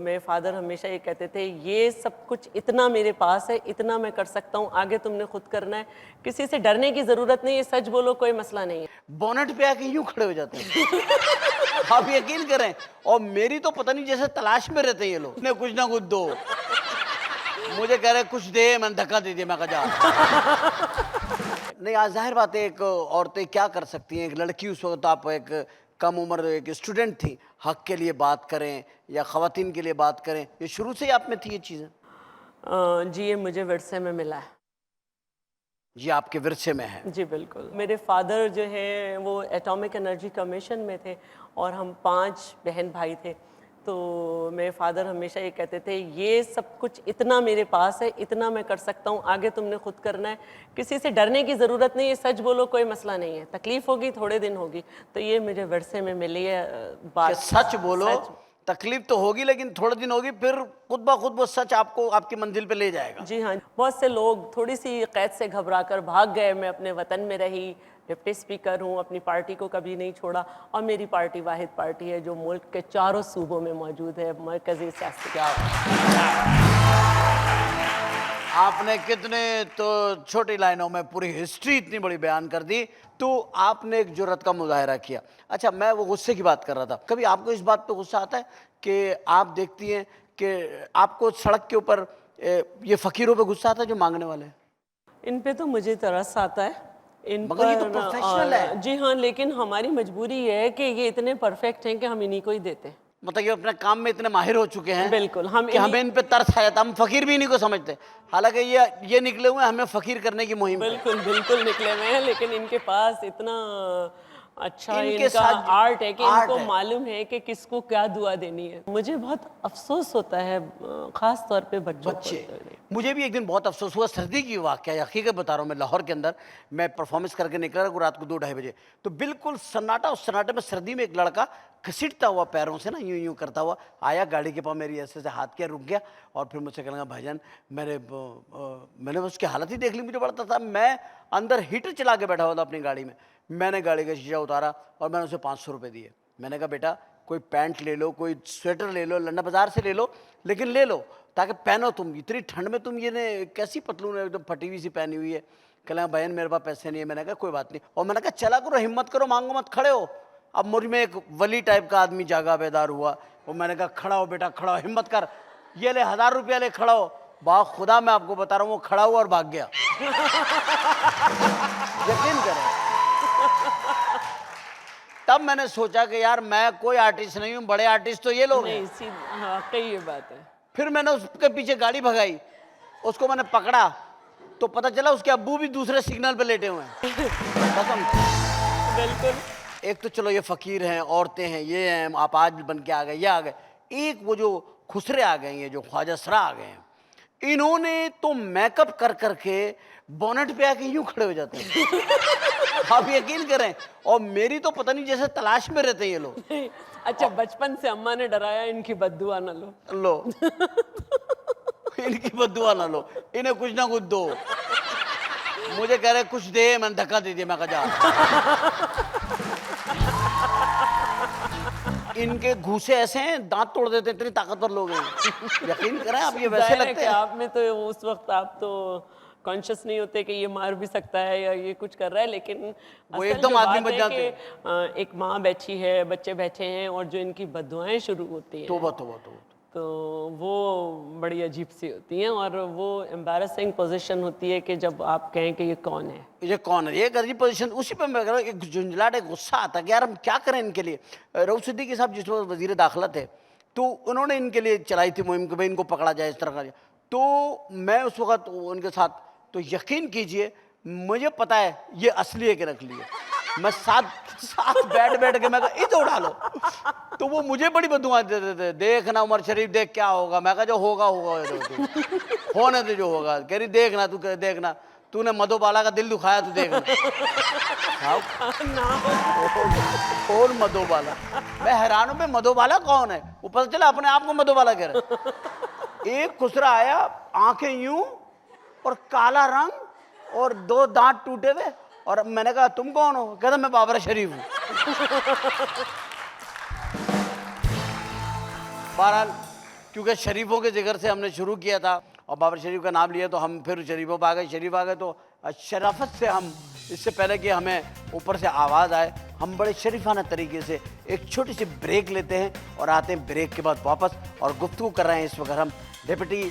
मेरे फादर हमेशा ये कहते थे, ये सब कुछ इतना मेरे पास है, इतना मैं कर सकता हूँ, आगे तुमने खुद करना है, किसी से डरने की जरूरत नहीं है, सच बोलो कोई मसला नहीं है। बोनेट पे आके यूं खड़े हो जाते हैं। आप यकीन करें, और मेरी तो पता नहीं जैसे तलाश में रहते हैं ये लोग, ने कुछ ना कुछ दो, मुझे कह रहे कुछ दे, मैंने धक्का दे दिया, मैं कहा जा। नहीं, आज जाहिर बात है, एक औरतें क्या कर सकती हैं, एक लड़की उस वक्त, आप एक कम उम्र एक स्टूडेंट थी, हक के लिए बात करें या ख़वातीन के लिए बात करें, ये शुरू से ही आप में थी ये चीज़ें? जी, ये मुझे विरसे में मिला है। ये आपके विरसे में है? जी बिल्कुल। मेरे फादर जो है वो एटॉमिक एनर्जी कमीशन में थे और हम 5 बहन भाई थे। तो मेरे फादर हमेशा ये कहते थे, ये सब कुछ इतना मेरे पास है, इतना मैं कर सकता हूँ, आगे तुमने खुद करना है, किसी से डरने की ज़रूरत नहीं है, सच बोलो कोई मसला नहीं है, तकलीफ़ होगी थोड़े दिन होगी। तो ये मुझे विरसे में मिली है बात। कि सच बोलो, तकलीफ तो होगी लेकिन थोड़े दिन होगी, फिर खुद ब खुद वो सच आपको आपकी मंजिल पे ले जाएगा। जी हाँ, बहुत से लोग थोड़ी सी कैद से घबराकर भाग गए, मैं अपने वतन में रही, डिप्टी स्पीकर हूँ, अपनी पार्टी को कभी नहीं छोड़ा और मेरी पार्टी वाहिद पार्टी है जो मुल्क के चारों सूबों में मौजूद है, मरकजी सियासत। क्या आपने कितने तो छोटी लाइनों में पूरी हिस्ट्री इतनी बड़ी बयान कर दी, तो आपने एक जुर्रत का मुजाहरा किया। अच्छा, मैं वो गुस्से की बात कर रहा था, कभी आपको इस बात पे गुस्सा आता है कि आप देखती हैं कि आपको सड़क के ऊपर ये फ़कीरों पे गुस्सा आता है जो मांगने वाले हैं? इन पे तो मुझे तरस आता है, इन मगर ये तो पर प्रोफेशनल है। जी हाँ, लेकिन हमारी मजबूरी ये है कि ये इतने परफेक्ट हैं कि हम इन्हीं को ही देते हैं। मतलब ये अपने काम में इतने माहिर हो चुके हैं बिल्कुल, हम कि हमें इन पे तरस आ जाता, हम फकीर भी इन्हीं को समझते। हालांकि ये निकले हुए हैं हमें फकीर करने की मुहिम पे। बिल्कुल बिल्कुल निकले हुए हैं, लेकिन इनके पास इतना अच्छा इनके इनका साथ आर्ट है कि आर्ट इनको है। मालूम है कि किसको क्या दुआ देनी है। मुझे बहुत अफसोस होता है, खास तौर पे बच्चों बच्चे, को। मुझे भी एक दिन बहुत अफसोस हुआ, सर्दी की वाक़या, हकीकत बता रहा हूँ मैं, लाहौर के अंदर मैं परफॉर्मेंस करके निकला रात को 2-2:30 बजे, तो बिल्कुल सन्नाटा, उस सन्नाटे में सर्दी में एक लड़का घसीटता हुआ पैरों से ना यूं यूं करता हुआ आया, गाड़ी के पास मेरी ऐसे हाथ किया, रुक गया और फिर मुझसे कहने लगा, भाईजान मैंने उसकी हालत ही देख ली, मुझे पड़ता था, मैं अंदर हीटर चला के बैठा हुआ था अपनी गाड़ी में। मैंने गाड़ी का शीशा उतारा और मैंने उसे 500 रुपये दिए। मैंने कहा, बेटा कोई पैंट ले लो, कोई स्वेटर ले लो, लन्ना बाजार से ले लो, लेकिन ले लो ताकि पहनो, तुम इतनी ठंड में तुम ये ने कैसी पतलून है एकदम फटी हुई सी पहनी हुई है। कहला, बहन मेरे पास पैसे नहीं है। मैंने कहा कोई बात नहीं, और मैंने कहा चला करो, हिम्मत करो, मांगो मत, खड़े हो। अब मुझ में एक वली टाइप का आदमी जागा बेदार हुआ, और मैंने कहा खड़ा हो बेटा, खड़ा हो, हिम्मत कर, ये ले 1000 रुपया ले, खड़ा हो। बा खुदा मैं आपको बता रहा हूँ, वो खड़ा हुआ और भाग गया। यकीन करें, तब मैंने सोचा कि यार मैं कोई आर्टिस्ट नहीं हूँ, बड़े आर्टिस्ट तो ये लोग हैं। नहीं, हाँ कई ये बात है। फिर मैंने उसके पीछे गाड़ी भगाई, उसको मैंने पकड़ा तो पता चला उसके अब्बू भी दूसरे सिग्नल पे लेटे हुए हैं। कसम। बिल्कुल। एक तो चलो ये फकीर हैं, औरतें हैं, ये हैं, आप आज बन के आ गए, ये आ गए, एक वो जो खुसरे आ गए हैं, जो ख्वाजा सरा आ गए हैं, इन्होंने तो मेकअप कर करके बोनेट पे आके यूं खड़े हो जाते हैं। आप यकीन करें, और मेरी तो पता नहीं जैसे तलाश में रहते हैं ये लोग। अच्छा, बचपन से अम्मा ने डराया, इनकी बद्दुआ ना लो। लो, इनकी बद्दुआ ना लो, इन्हें कुछ ना कुछ दो, मुझे कह रहे कुछ दे, मैंने धक्का दे दिया, मैं कहा जा। इनके घूसे ऐसे हैं, दांत तोड़ देते हैं, इतनी ताकतवर लोग हैं। यकीन करें आप, ये वैसे जाहिर है लगते कि हैं। आप में तो उस वक्त आप तो कॉन्शियस नहीं होते कि ये मार भी सकता है या ये कुछ कर रहा है, लेकिन वो असल एकदम जो आदमी बात बच है जाते कि एक माँ बैठी है, बच्चे बैठे हैं और जो इनकी बद्दुआएं शुरू होती हैं, तोबा तोबा तोबा। तो वो बड़ी अजीब सी होती हैं और वो एम्बैरसिंग पोजीशन होती है कि जब आप कहें कि ये कौन है। ये कौन है, ये गरीब पोजीशन, उसी पे मैं कह रहा हूँ, एक झुंझलाहट, एक गुस्सा आता है कि यार हम क्या करें इनके लिए। रऊफ सिद्दीकी साहब जिस वक्त वजीर दाखिला थे, तो उन्होंने इनके लिए चलाई थी मुहिम कि भाई इनको पकड़ा जाए, इस तरह का। तो मैं उस वक्त उनके साथ, तो यकीन कीजिए मुझे पता है ये असली है कि नकली है। मैं साथ साथ बैठ के मैं कहा इधर उड़ा लो, तो वो मुझे बड़ी बदुआएं दे देते, देखना उमर शरीफ देख क्या होगा। मैं कहा जो होगा होगा, होने दे जो होगा। कह रही देखना, तू देखना, तूने मधुबाला का दिल दुखाया, तू देखना। कौन मधुबाला? मैं हैरान हूं, मधुबाला कौन है? वो पता चला अपने आप को मधुबाला कह रहे। एक खुसरा आया, आंखें यूं और काला रंग और 2 दांत टूटे हुए, और मैंने कहा तुम कौन हो? कहता मैं बाबर शरीफ हूं। बहरहाल क्योंकि शरीफों के जिक्र से हमने शुरू किया था और बाबर शरीफ का नाम लिया तो हम फिर शरीफों पर आ गए, शरीफ आ गए तो शराफत से हम, इससे पहले कि हमें ऊपर से आवाज़ आए, हम बड़े शरीफाना तरीके से एक छोटी सी ब्रेक लेते हैं और आते हैं ब्रेक के बाद वापस और गुफ्तगू कर रहे हैं इस वक्त हम डिप्टी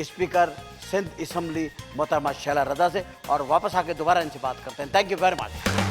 स्पीकर सिंध असम्बली मोहतरमा शैला रज़ा से, और वापस आके दोबारा इनसे बात करते हैं। Thank you very much.